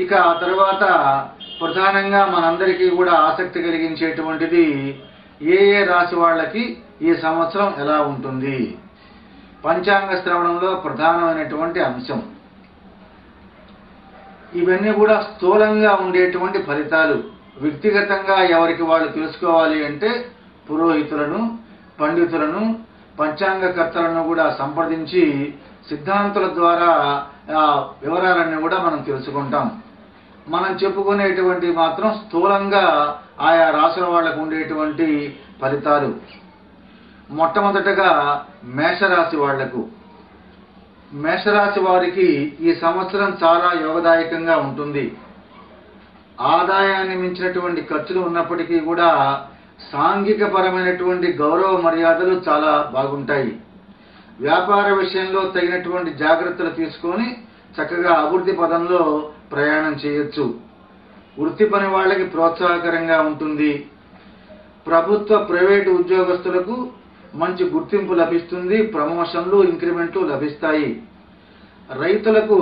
ఇక ఆ తర్వాత ప్రధానంగా మనందరికీ కూడా ఆసక్తి కలిగించేటువంటిది ఏ ఏ రాశి వాళ్ళకి ఈ సంవత్సరం ఎలా ఉంటుంది. పంచాంగ శ్రవణంలో ప్రధానమైనటువంటి అంశం. ఇవన్నీ కూడా స్థూలంగా ఉండేటువంటి ఫలితాలు. వ్యక్తిగతంగా ఎవరికి వాళ్ళు తెలుసుకోవాలి అంటే పురోహితులను, పండితులను, పంచాంగకర్తలను కూడా సంప్రదించి సిద్ధాంతుల ద్వారా వివరాలన్నీ కూడా మనం తెలుసుకుంటాం. మనం చెప్పుకునేటువంటి మాత్రం స్థూలంగా ఆయా రాశుల వాళ్లకు ఉండేటువంటి ఫలితాలు. మొట్టమొదటగా మేషరాశి వాళ్లకు. మేషరాశి వారికి ఈ సంవత్సరం చాలా యోగదాయకంగా ఉంటుంది. ఆదాయాన్ని మించినటువంటి ఖర్చులు ఉన్నప్పటికీ కూడా సాంఘిక పరమైనటువంటి గౌరవ మర్యాదలు చాలా బాగుంటాయి. వ్యాపార విషయంలో తగినటువంటి జాగ్రత్తలు తీసుకొని చక్కగా అభివృద్ధి పదంలో ప్రయాణం చేయొచ్చు. వృత్తి పని వాళ్ళకి ప్రోత్సాహకరంగా ఉంటుంది. ప్రభుత్వ ప్రైవేటు ఉద్యోగస్తులకు మంచి గుర్తింపు లభిస్తుంది. ప్రమోషన్లు, ఇంక్రిమెంట్లు లభిస్తాయి. రైతులకు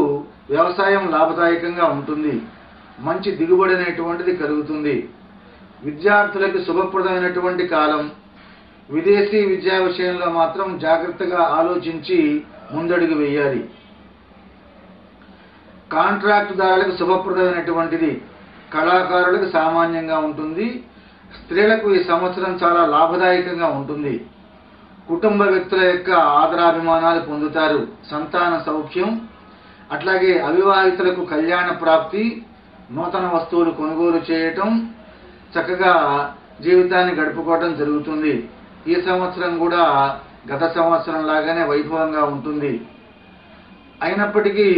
వ్యవసాయం లాభదాయకంగా ఉంటుంది. మంచి దిగుబడి అనేటువంటిది కలుగుతుంది. విద్యార్థులకు శుభప్రదమైనటువంటి కాలం. విదేశీ విద్యా విషయంలో మాత్రం జాగ్రత్తగా ఆలోచించి ముందడుగు వేయాలి. కాంట్రాక్టుదారులకు శుభప్రదమైనటువంటిది. కళాకారులకు సామాన్యంగా ఉంటుంది. స్త్రీలకు ఈ సంవత్సరం చాలా లాభదాయకంగా ఉంటుంది. కుటుంబ వ్యక్తుల యొక్క ఆదరాభిమానాలు పొందుతారు. సంతాన సౌఖ్యం, అట్లాగే అవివాహితులకు కళ్యాణ ప్రాప్తి, నూతన వస్తువులు కొనుగోలు చేయటం, చక్కగా జీవితాన్ని గడుపుకోవటం జరుగుతుంది. ఈ సంవత్సరం కూడా గత సంవత్సరం లాగానే వైభవంగా ఉంటుంది. అయినప్పటికీ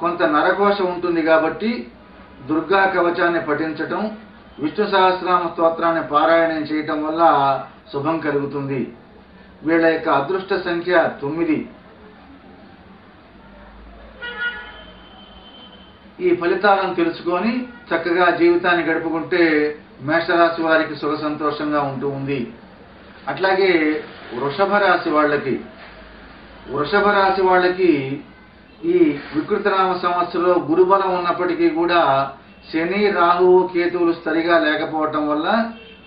కొంత నరకోశ ఉంటుంది కాబట్టి దుర్గా కవచాన్ని పఠించటం, విష్ణు సహస్రనామ స్తోత్రాన్ని పారాయణం చేయటం వల్ల శుభం కలుగుతుంది. వీళ్ళ యొక్క అదృష్ట సంఖ్య 9. ఈ ఫలితాలను తెలుసుకొని చక్కగా జీవితాన్ని గడుపుకుంటే మేషరాశి వారికి సుఖ సంతోషంగా ఉంటూ ఉంది. అట్లాగే వృషభ రాశి వాళ్ళకి ఈ వికృతనామ సంవత్సరంలో గురుబలం ఉన్నప్పటికీ కూడా శని, రాహువు, కేతువులు సరిగా లేకపోవటం వల్ల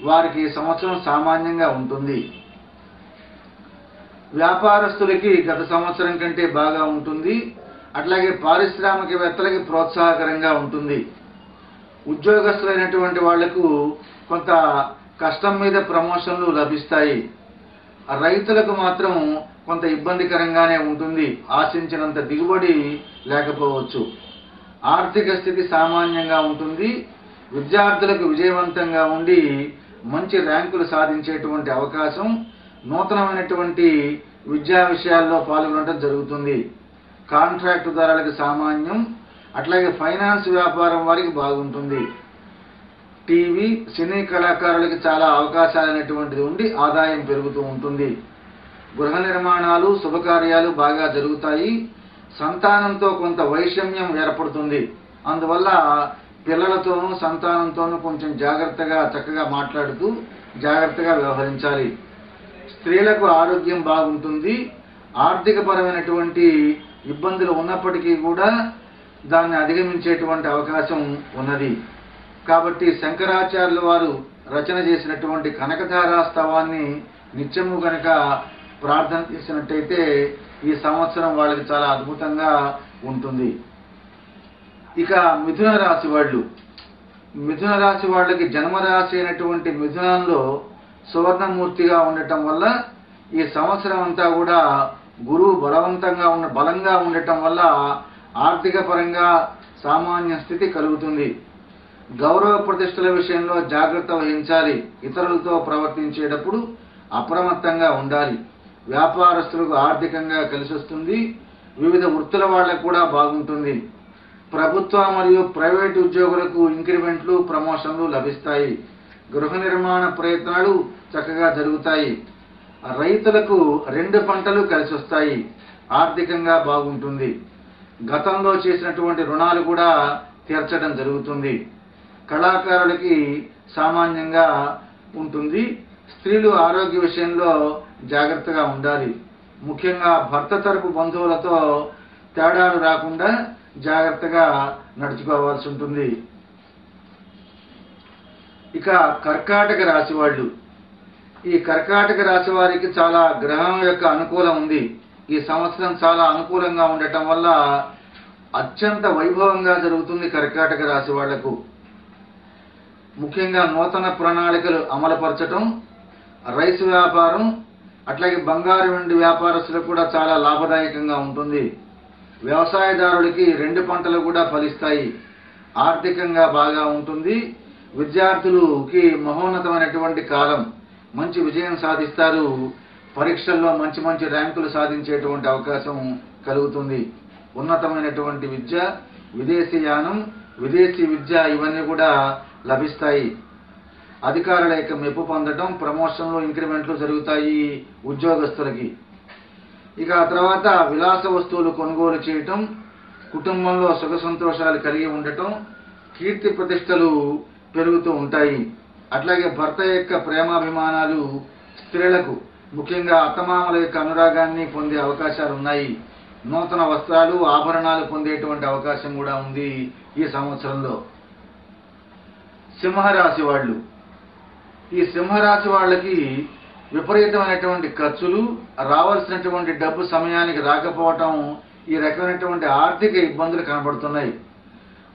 వారికి ఈ సంవత్సరం సామాన్యంగా ఉంటుంది. వ్యాపారస్తులకి గత సంవత్సరం కంటే బాగా ఉంటుంది. అట్లాగే పారిశ్రామికవేత్తలకి ప్రోత్సాహకరంగా ఉంటుంది. ఉద్యోగస్తులైనటువంటి వాళ్లకు కొంత కష్టం మీద ప్రమోషన్లు లభిస్తాయి. రైతులకు మాత్రం కొంత ఇబ్బందికరంగానే ఉంటుంది. ఆశించినంత దిగుబడి లేకపోవచ్చు. ఆర్థిక స్థితి సామాన్యంగా ఉంటుంది. విద్యార్థులకు విజయవంతంగా ఉండి మంచి ర్యాంకులు సాధించేటువంటి అవకాశం, నూతనమైనటువంటి విద్యా విషయాల్లో పాల్గొనడం జరుగుతుంది. కాంట్రాక్టుదారులకు సామాన్యం, అట్లాగే ఫైనాన్స్ వ్యాపారం వారికి బాగుంటుంది. టీవీ, సినీ కళాకారులకి చాలా అవకాశాలు అనేటువంటిది ఉండి ఆదాయం పెరుగుతూ ఉంటుంది. గృహ నిర్మాణాలు, శుభకార్యాలు బాగా జరుగుతాయి. సంతానంతో కొంత వైషమ్యం ఏర్పడుతుంది. అందువల్ల పిల్లలతోనూ సంతానంతోనూ కొంచెం జాగ్రత్తగా చక్కగా మాట్లాడుతూ జాగ్రత్తగా వ్యవహరించాలి. స్త్రీలకు ఆరోగ్యం బాగుంటుంది. ఆర్థిక పరమైనటువంటి ఇబ్బందులు ఉన్నప్పటికీ కూడా దాన్ని అధిగమించేటువంటి అవకాశం ఉన్నది. కాబట్టి శంకరాచార్యుల వారు రచన చేసినటువంటి కనకధారా స్తవాన్ని నిత్యము గనక ప్రార్థన చేసినట్టయితే ఈ సంవత్సరం వాళ్ళకి చాలా అద్భుతంగా ఉంటుంది. ఇక మిథున రాశి వాళ్ళకి జన్మరాశి అయినటువంటి మిథునంలో సువర్ణమూర్తిగా ఉండటం వల్ల ఈ సంవత్సరం అంతా కూడా గురువు బలంగా ఉండటం వల్ల ఆర్థిక పరంగా సామాన్య స్థితి కలుగుతుంది. గౌరవ ప్రతిష్టల విషయంలో జాగ్రత్త వహించాలి. ఇతరులతో ప్రవర్తించేటప్పుడు అప్రమత్తంగా ఉండాలి. వ్యాపారస్తులకు ఆర్థికంగా కలిసొస్తుంది. వివిధ వృత్తుల వాళ్ళకు కూడా బాగుంటుంది. ప్రభుత్వ మరియు ప్రైవేటు ఉద్యోగులకు ఇంక్రిమెంట్లు, ప్రమోషన్లు లభిస్తాయి. గృహ నిర్మాణ ప్రయత్నాలు చక్కగా జరుగుతాయి. రైతులకు 2 పంటలు కలిసొస్తాయి. ఆర్థికంగా బాగుంటుంది. గతంలో చేసినటువంటి రుణాలు కూడా తీర్చడం జరుగుతుంది. కళాకారులకి సామాన్యంగా ఉంటుంది. స్త్రీలు ఆరోగ్య విషయంలో జాగ్రత్తగా ఉండాలి. ముఖ్యంగా భర్త తరపు బంధువులతో తేడాలు రాకుండా జాగ్రత్తగా నడుచుకోవాల్సి ఉంటుంది. ఇక కర్కాటక రాశి వాళ్ళు, ఈ కర్కాటక రాశి వారికి చాలా గ్రహం యొక్క అనుకూలం ఉంది. ఈ సంవత్సరం చాలా అనుకూలంగా ఉండటం వల్ల అత్యంత వైభవంగా జరుగుతుంది కర్కాటక రాశి వాళ్లకు. ముఖ్యంగా నూతన ప్రణాళికలు అమలుపరచడం, రైస్ వ్యాపారం, అట్లాగే బంగారు వెండి వ్యాపారస్తులకు కూడా చాలా లాభదాయకంగా ఉంటుంది. వ్యవసాయదారులకి 2 పంటలు కూడా ఫలిస్తాయి. ఆర్థికంగా బాగా ఉంటుంది. విద్యార్థులకి మహోన్నతమైనటువంటి కాలం, మంచి విజయం సాధిస్తారు. పరీక్షల్లో మంచి మంచి ర్యాంకులు సాధించేటువంటి అవకాశం కలుగుతుంది. ఉన్నతమైనటువంటి విద్య, విదేశీయానం, విదేశీ విద్య ఇవన్నీ కూడా లభిస్తాయి. అధికారుల యొక్క మెప్పు పొందడం, ప్రమోషన్లు, ఇంక్రిమెంట్లు జరుగుతాయి ఉద్యోగస్తులకి. ఇక ఆ తర్వాత విలాస వస్తువులు కొనుగోలు చేయటం, కుటుంబంలో సుఖ సంతోషాలు కలిగి ఉండటం, కీర్తి ప్రతిష్టలు పెరుగుతూ ఉంటాయి. అట్లాగే భర్త యొక్క ప్రేమాభిమానాలు స్త్రీలకు, ముఖ్యంగా అత్తమామల యొక్క అనురాగాన్ని పొందే అవకాశాలు ఉన్నాయి. నూతన వస్త్రాలు, ఆభరణాలు పొందేటువంటి అవకాశం కూడా ఉంది ఈ సంవత్సరంలో. సింహరాశి వాళ్ళు, ఈ సింహరాశి వాళ్ళకి విపరీతమైనటువంటి ఖర్చులు, రావాల్సినటువంటి డబ్బు సమయానికి రాకపోవటం, ఈ రకమైనటువంటి ఆర్థిక ఇబ్బందులు కనబడుతున్నాయి.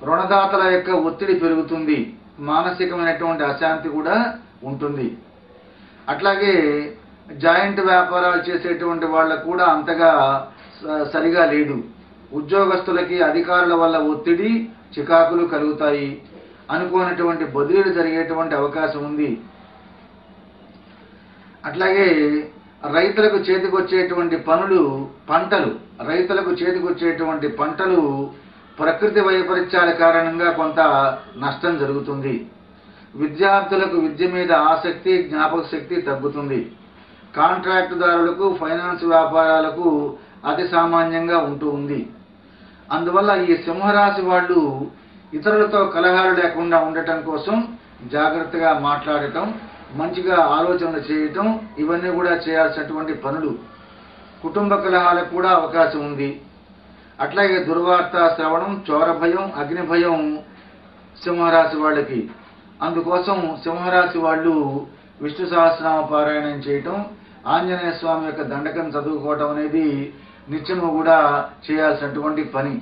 రుణదాతల యొక్క ఒత్తిడి పెరుగుతుంది. మానసికమైనటువంటి అశాంతి కూడా ఉంటుంది. అట్లాగే జాయింట్ వ్యాపారాలు చేసేటువంటి వాళ్ళకు కూడా అంతగా సరిగా లేదు. ఉద్యోగస్తులకి అధికారుల వల్ల ఒత్తిడి, చికాకులు కలుగుతాయి. అనుకోనటువంటి బదిలీలు జరిగేటువంటి అవకాశం ఉంది. అట్లాగే రైతులకు చేతికొచ్చేటువంటి పంటలు ప్రకృతి వైపరీత్యాల కారణంగా కొంత నష్టం జరుగుతుంది. విద్యార్థులకు విద్య మీద ఆసక్తి, జ్ఞాపక శక్తి తగ్గుతుంది. కాంట్రాక్టుదారులకు, ఫైనాన్స్ వ్యాపారాలకు అతి సామాన్యంగా ఉంటూ ఉంది. అందువల్ల ఈ సింహరాశి వాళ్ళు ఇతరులతో కలహాలు లేకుండా ఉండటం కోసం జాగ్రత్తగా మాట్లాడటం, మంచిగా ఆలోచనలు చేయటం, ఇవన్నీ కూడా చేయాల్సినటువంటి పనులు. కుటుంబ కలహాలకు కూడా అవకాశం ఉంది. అట్లాగే దుర్వార్త శ్రవణం, చోర భయం, అగ్ని భయం సింహరాశి వాళ్ళకి. అందుకోసం సింహరాశి వాళ్ళు విష్ణు సహస్రనామ పారాయణం చేయటం, ఆంజనేయ స్వామి యొక్క దండకం చదువుకోవటం అనేది నిత్యము కూడా చేయాల్సినటువంటి పని.